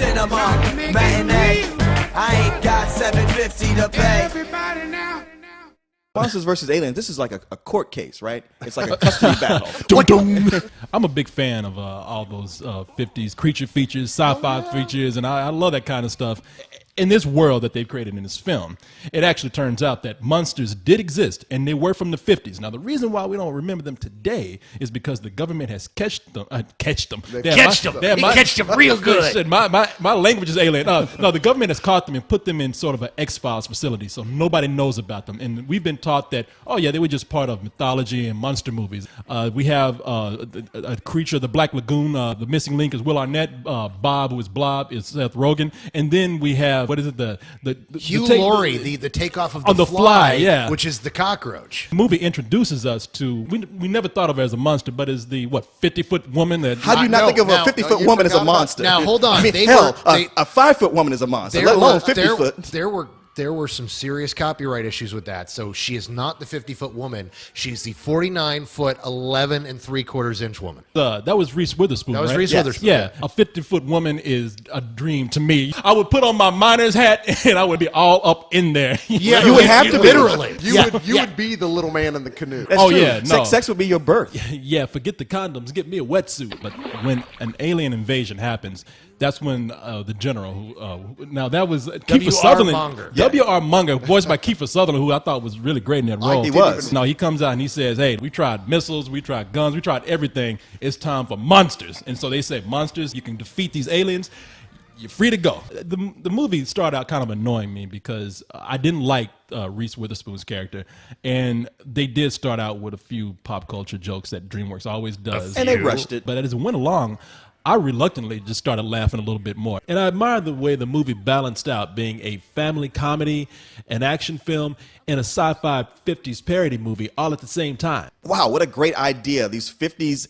cinema matinee. I ain't got $7.50 to pay. Everybody now. Monsters versus Aliens, this is like a court case, right? It's like a custody battle. I'm a big fan of all those 50s creature features, sci-fi features, and I love that kind of stuff. In this world that they've created in this film, it actually turns out that monsters did exist, and they were from the 50s. Now, the reason why we don't remember them today is because the government has catched them. He catched them real good. Shit, my language is alien. No, the government has caught them and put them in sort of an X-Files facility, so nobody knows about them. And we've been taught that, oh yeah, they were just part of mythology and monster movies. We have a creature, the Black Lagoon. The missing link is Will Arnett. Bob, who is Blob, is Seth Rogen. And then we have, what is it, the Hugh Laurie, the takeoff of the fly, yeah, which is the cockroach. The movie introduces us to, we never thought of her as a monster, but as the 50-foot woman that. How do you not think of a 50-foot woman as a monster? Now hold on, I mean, hell, a 5-foot woman is a monster, let alone 50-foot. There were some serious copyright issues with that. So she is not the 50-foot woman. She's the 49-foot, 11 3/4-inch woman. That was Reese Witherspoon. That was right? Reese Witherspoon. Yeah, a 50-foot woman is a dream to me. I would put on my miner's hat and I would be all up in there. Yeah, you would have to literally. You would be the little man in the canoe. That's true. Yeah, no. Sex would be your birth. Yeah, forget the condoms. Get me a wetsuit. But when an alien invasion happens, that's when the general, who now that was Kiefer Sutherland. Monger. W.R. Monger, voiced by Kiefer Sutherland, who I thought was really great in that role. He was. No, he comes out and he says, hey, we tried missiles, we tried guns, we tried everything. It's time for monsters. And so they say, monsters, you can defeat these aliens. You're free to go. The movie started out kind of annoying me because I didn't like Reese Witherspoon's character, and they did start out with a few pop culture jokes that DreamWorks always does. And they rushed it. But as it went along, I reluctantly just started laughing a little bit more. And I admired the way the movie balanced out being a family comedy, an action film, and a sci-fi 50s parody movie all at the same time. Wow, what a great idea. These 50s,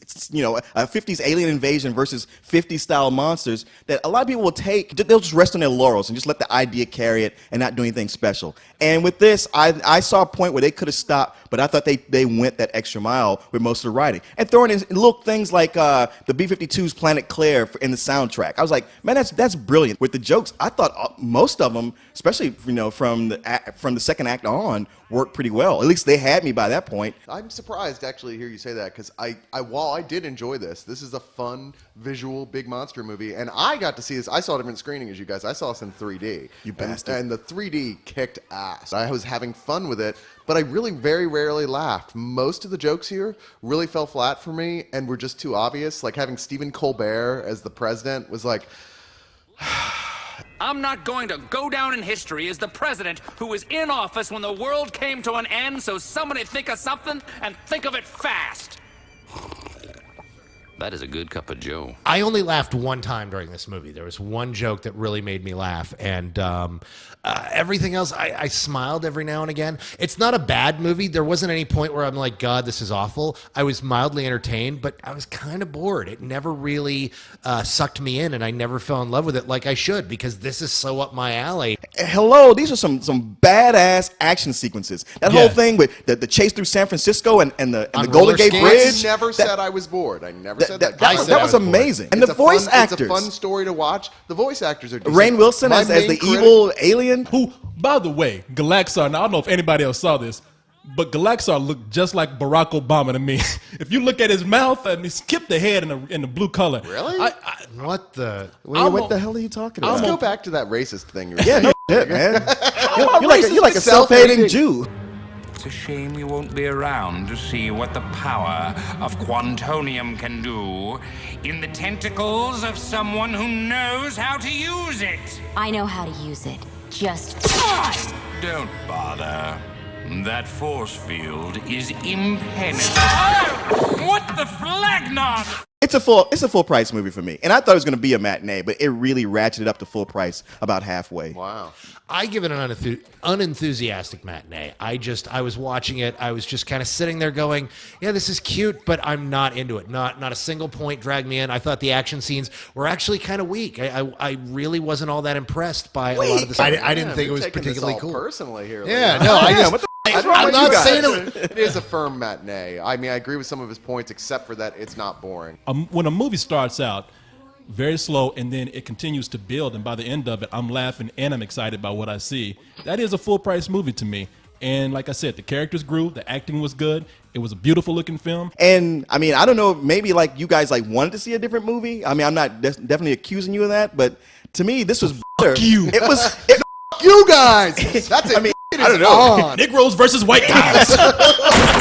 a 50s alien invasion versus 50s style monsters that a lot of people will take, they'll just rest on their laurels and just let the idea carry it and not do anything special. And with this, I saw a point where they could have stopped, but I thought they went that extra mile with most of the writing. And throwing in little things like the B-52's Planet Claire in the soundtrack. I was like, man, that's brilliant. With the jokes, I thought most of them, especially from the second act on, worked pretty well. At least they had me by that point. I'm surprised to actually hear you say that because while I did enjoy this is a fun, visual, big monster movie, and I got to see this. I saw a different screening as you guys. I saw this in 3D. You bastard. And the 3D kicked ass. I was having fun with it, but I really very rarely laughed. Most of the jokes here really fell flat for me and were just too obvious. Like having Stephen Colbert as the president was like... I'm not going to go down in history as the president who was in office when the world came to an end, so somebody think of something and think of it fast. That is a good cup of joe. I only laughed one time during this movie. There was one joke that really made me laugh, and everything else, I smiled every now and again. It's not a bad movie. There wasn't any point where I'm like, God, this is awful. I was mildly entertained, but I was kind of bored. It never really sucked me in, and I never fell in love with it like I should, because this is so up my alley. Hello, these are some badass action sequences. That whole thing with the chase through San Francisco and the Golden Gate Bridge. I never said I was bored. I never said that. That was amazing. And the voice actors. It's a fun story to watch. The voice actors are decent. Rainn Wilson as the evil alien. Who, by the way, Galaxar, now I don't know if anybody else saw this, but Galaxar looked just like Barack Obama to me. If you look at his mouth, and he skipped the head in the blue color. Really? What the hell are you talking about? Let's go back to that racist thing. Yeah, no shit, man. You're like a self-hating Jew. It's a shame you won't be around to see what the power of Quantonium can do in the tentacles of someone who knows how to use it. I know how to use it. Just... Don't bother. That force field is impenetrable. What the flagnon? It's a full price movie for me, and I thought it was going to be a matinee, but it really ratcheted up to full price about halfway. Wow. I give it an unenthusiastic matinee. I was watching it. I was just kind of sitting there going, yeah, this is cute, but I'm not into it. Not a single point dragged me in. I thought the action scenes were actually kind of weak. I really wasn't all that impressed by a lot of the stuff. I didn't think it was particularly cool. Personally here. Yeah, no, I'm not saying it is a firm matinee. I mean, I agree with some of his points, except for that it's not boring. When a movie starts out, very slow, and then it continues to build, and by the end of it, I'm laughing and I'm excited by what I see. That is a full-price movie to me. And like I said, the characters grew, the acting was good, it was a beautiful looking film. And I mean, I don't know, maybe like you guys like wanted to see a different movie. I mean, I'm not definitely accusing you of that, but to me, this was better. you. It was. You guys. That's it. I mean, I don't know. Negroes versus white guys.